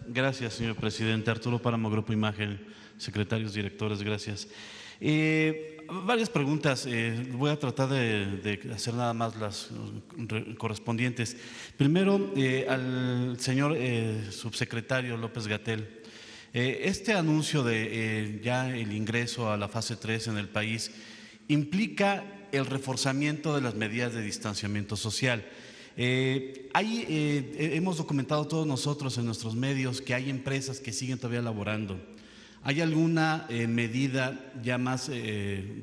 Gracias, señor presidente. Arturo Páramo, Grupo Imagen, secretarios, directores, gracias. Varias preguntas, voy a tratar de hacer nada más las correspondientes. Primero, al señor subsecretario López-Gatell. Este anuncio de ya el ingreso a la fase 3 en el país implica el reforzamiento de las medidas de distanciamiento social. Hemos documentado todos nosotros en nuestros medios que hay empresas que siguen todavía laborando. ¿Hay alguna medida ya más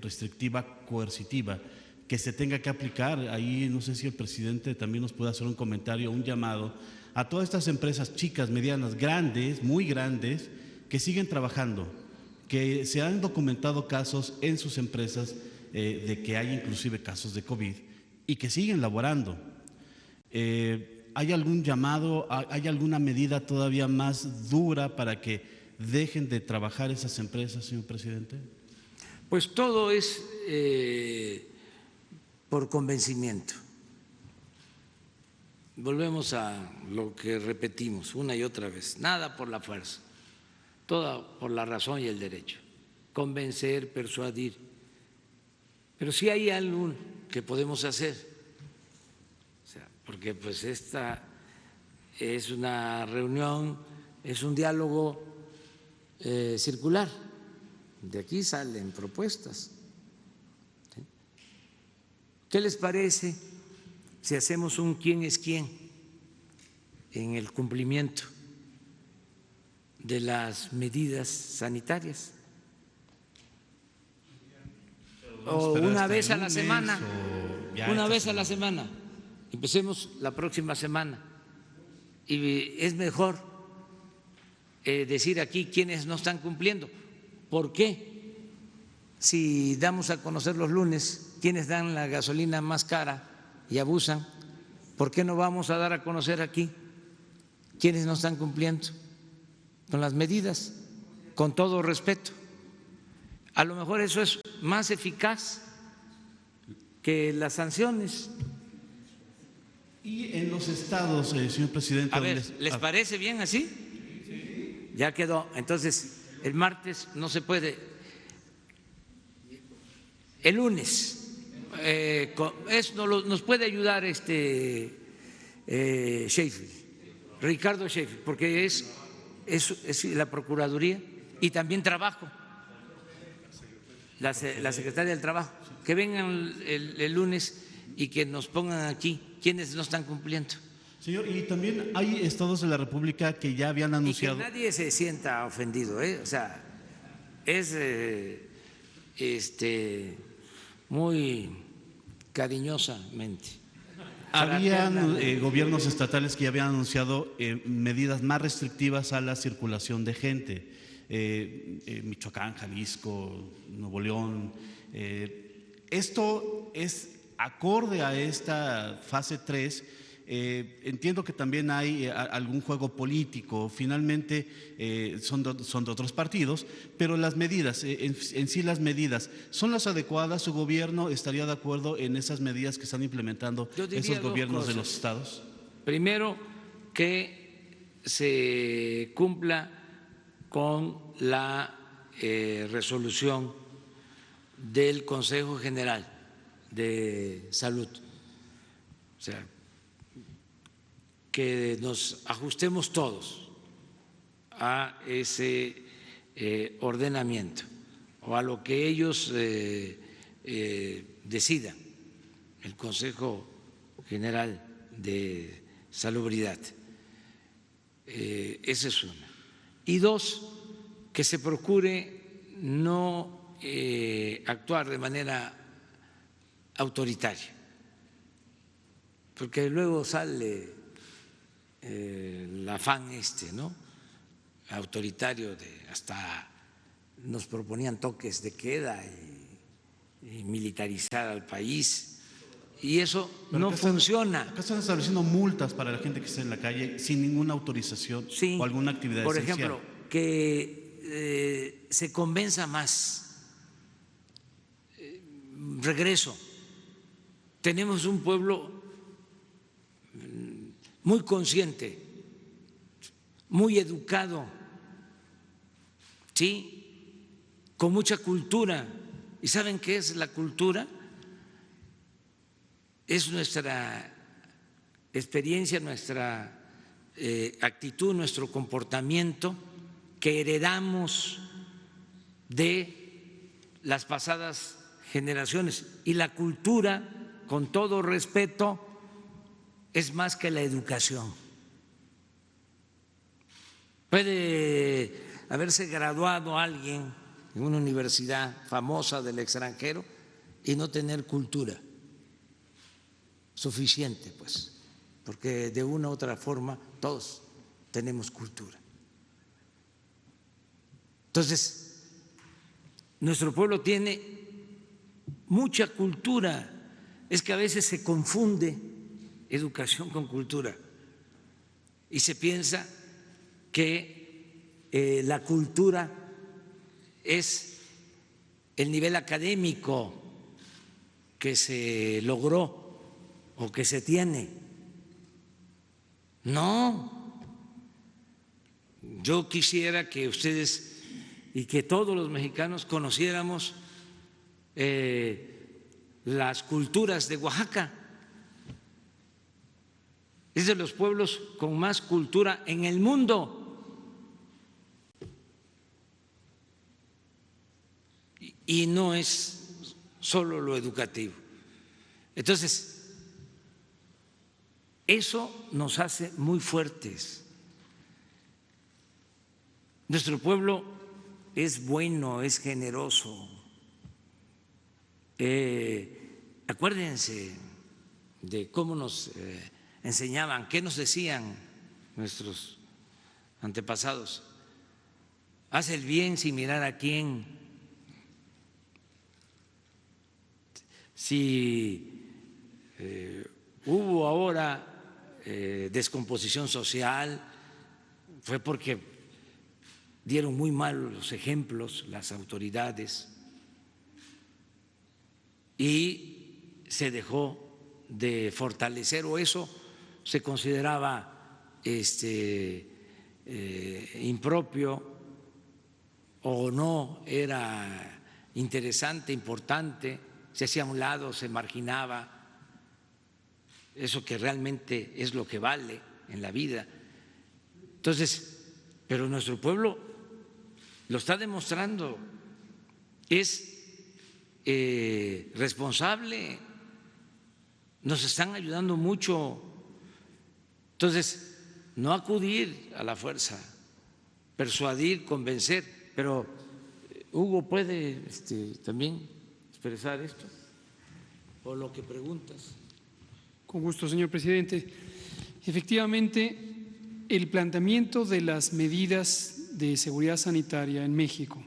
restrictiva, coercitiva, que se tenga que aplicar? Ahí no sé si el presidente también nos puede hacer un comentario, un llamado a todas estas empresas chicas, medianas, grandes, muy grandes, que siguen trabajando, que se han documentado casos en sus empresas de que hay inclusive casos de COVID y que siguen laborando. ¿Hay algún llamado, hay alguna medida todavía más dura para que dejen de trabajar esas empresas, señor presidente? Pues todo es por convencimiento. Volvemos a lo que repetimos una y otra vez, nada por la fuerza, todo por la razón y el derecho, convencer, persuadir. Pero sí hay algo que podemos hacer, porque pues esta es una reunión, es un diálogo circular, de aquí salen propuestas. ¿Qué les parece si hacemos un quién es quién en el cumplimiento de las medidas sanitarias? O una vez a la semana, empecemos la próxima semana. Y es mejor decir aquí quiénes no están cumpliendo. ¿Por qué? Si damos a conocer los lunes quiénes dan la gasolina más cara y abusan, ¿por qué no vamos a dar a conocer aquí quiénes no están cumpliendo con las medidas? Con todo respeto. A lo mejor eso es más eficaz que las sanciones. Y en los estados, señor presidente… A ver, ¿les parece bien así? Sí. Ya quedó. Entonces, el martes no se puede. El lunes nos puede ayudar Sheffield, Ricardo Sheffield, porque es la Procuraduría y también Trabajo, la Secretaria del Trabajo, que vengan el lunes y que nos pongan aquí quiénes no están cumpliendo. Señor, y también hay estados de la República que ya habían anunciado… Y que nadie se sienta ofendido, o sea, es muy cariñosamente. Habían gobiernos estatales que ya habían anunciado medidas más restrictivas a la circulación de gente. Michoacán, Jalisco, Nuevo León. Esto es acorde a esta fase 3. Entiendo que también hay algún juego político, finalmente son de otros partidos, pero las medidas, en sí las medidas, ¿son las adecuadas? ¿Su gobierno estaría de acuerdo en esas medidas que están implementando esos gobiernos de los estados? Primero, que se cumpla con la resolución del Consejo General de Salud, o sea, que nos ajustemos todos a ese ordenamiento o a lo que ellos decidan, el Consejo General de Salubridad. Esa es una. Y dos, que se procure no actuar de manera autoritaria, porque luego sale el afán ¿no? autoritario, hasta nos proponían toques de queda y militarizar al país, y eso no funciona. Acá están estableciendo multas para la gente que está en la calle sin ninguna autorización o alguna actividad por esencial. ejemplo, que se convenza más. Regreso, tenemos un pueblo muy consciente, muy educado, ¿sí? Con mucha cultura. ¿Y saben qué es la cultura? Es nuestra experiencia, nuestra actitud, nuestro comportamiento que heredamos de las pasadas generaciones. Y la cultura, con todo respeto, es más que la educación. Puede haberse graduado alguien en una universidad famosa del extranjero y no tener cultura suficiente, pues, porque de una u otra forma todos tenemos cultura. Entonces, nuestro pueblo tiene mucha cultura. Es que a veces se confunde educación con cultura y se piensa que la cultura es el nivel académico que se logró o que se tiene. No, yo quisiera que ustedes y que todos los mexicanos conociéramos las culturas de Oaxaca. Es de los pueblos con más cultura en el mundo. Y no es solo lo educativo. Entonces, eso nos hace muy fuertes. Nuestro pueblo es bueno, es generoso. Acuérdense de cómo nos enseñaban, qué nos decían nuestros antepasados. Haz el bien sin mirar a quién. Si hubo ahora descomposición social, fue porque dieron muy malos ejemplos las autoridades y se dejó de fortalecer, o eso se consideraba impropio o no era interesante, importante, se hacía a un lado, se marginaba eso que realmente es lo que vale en la vida. Entonces, pero nuestro pueblo lo está demostrando, es responsable, nos están ayudando mucho. Entonces, no acudir a la fuerza, persuadir, convencer, pero Hugo puede también expresar esto o lo que preguntas. Con gusto, señor presidente. Efectivamente, el planteamiento de las medidas de seguridad sanitaria en México,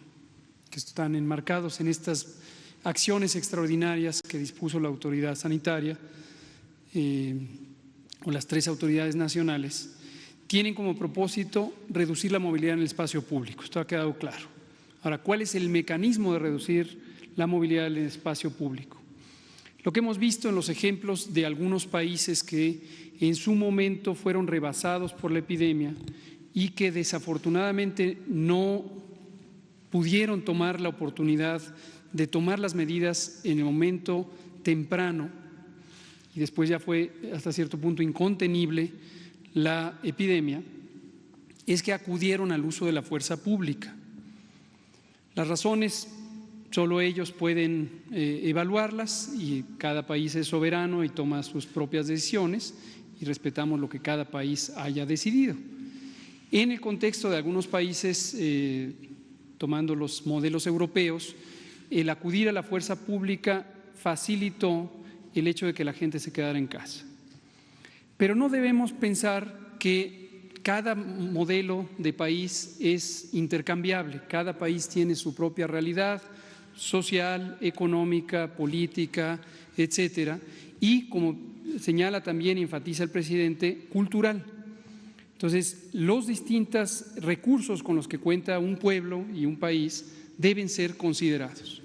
que están enmarcados en estas acciones extraordinarias que dispuso la autoridad sanitaria o las 3 autoridades nacionales, tienen como propósito reducir la movilidad en el espacio público. Esto ha quedado claro. Ahora, ¿cuál es el mecanismo de reducir la movilidad en el espacio público? Lo que hemos visto en los ejemplos de algunos países que en su momento fueron rebasados por la epidemia y que desafortunadamente no pudieron tomar la oportunidad de tomar las medidas en el momento temprano, y después ya fue hasta cierto punto incontenible la epidemia, es que acudieron al uso de la fuerza pública. Las razones solo ellos pueden evaluarlas, y cada país es soberano y toma sus propias decisiones y respetamos lo que cada país haya decidido. En el contexto de algunos países, tomando los modelos europeos, el acudir a la fuerza pública facilitó el hecho de que la gente se quedara en casa. Pero no debemos pensar que cada modelo de país es intercambiable, cada país tiene su propia realidad social, económica, política, etcétera, y como señala también y enfatiza el presidente, cultural. Entonces, los distintos recursos con los que cuenta un pueblo y un país deben ser considerados.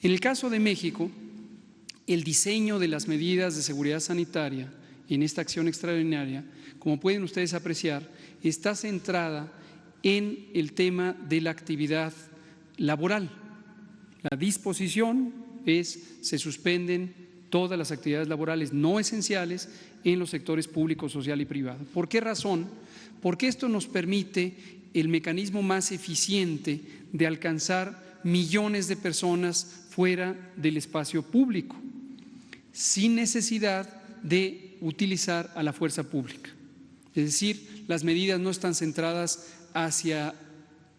En el caso de México, el diseño de las medidas de seguridad sanitaria en esta acción extraordinaria, como pueden ustedes apreciar, está centrada en el tema de la actividad laboral. La disposición es: se suspenden todas las actividades laborales no esenciales en los sectores público, social y privado. ¿Por qué razón? Porque esto nos permite el mecanismo más eficiente de alcanzar millones de personas fuera del espacio público, sin necesidad de utilizar a la fuerza pública. Es decir, las medidas no están centradas hacia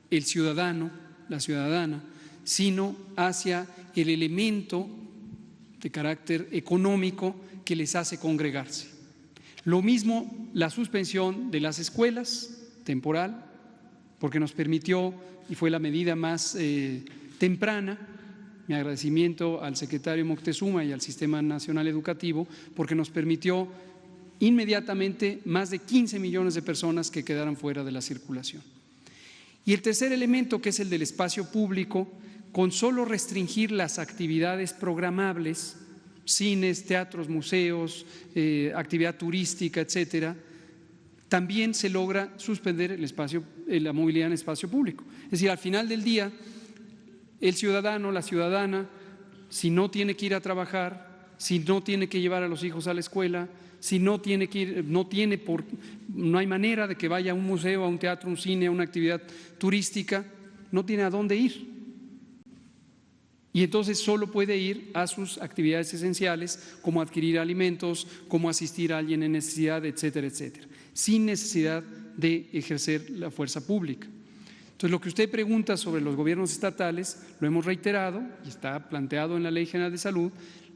el ciudadano, la ciudadana, sino hacia el elemento de carácter económico que les hace congregarse. Lo mismo la suspensión de las escuelas, temporal, porque nos permitió, y fue la medida más temprana. Mi agradecimiento al secretario Moctezuma y al Sistema Nacional Educativo, porque nos permitió inmediatamente más de 15 millones de personas que quedaran fuera de la circulación. Y el tercer elemento, que es el del espacio público, con solo restringir las actividades programables, cines, teatros, museos, actividad turística, etcétera, también se logra suspender la movilidad en el espacio público. Es decir, al final del día, el ciudadano, la ciudadana, si no tiene que ir a trabajar, si no tiene que llevar a los hijos a la escuela, si no tiene que ir, no hay manera de que vaya a un museo, a un teatro, a un cine, a una actividad turística, no tiene a dónde ir. Y entonces solo puede ir a sus actividades esenciales, como adquirir alimentos, como asistir a alguien en necesidad, etcétera, etcétera, sin necesidad de ejercer la fuerza pública. Entonces, lo que usted pregunta sobre los gobiernos estatales, lo hemos reiterado y está planteado en la Ley General de Salud.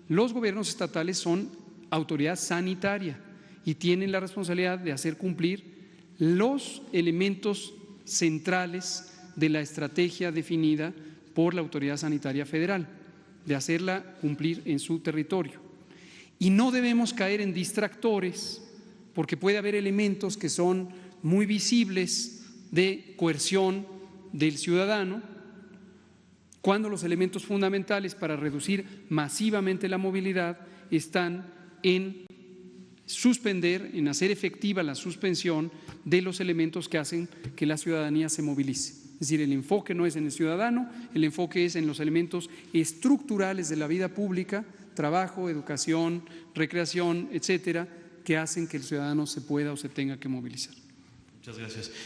Los gobiernos estatales son autoridad sanitaria y tienen la responsabilidad de hacer cumplir los elementos centrales de la estrategia definida por la Autoridad Sanitaria Federal, de hacerla cumplir en su territorio. Y no debemos caer en distractores, porque puede haber elementos que son muy visibles de coerción del ciudadano, cuando los elementos fundamentales para reducir masivamente la movilidad están en suspender, en hacer efectiva la suspensión de los elementos que hacen que la ciudadanía se movilice. Es decir, el enfoque no es en el ciudadano, el enfoque es en los elementos estructurales de la vida pública, trabajo, educación, recreación, etcétera, que hacen que el ciudadano se pueda o se tenga que movilizar. Muchas gracias.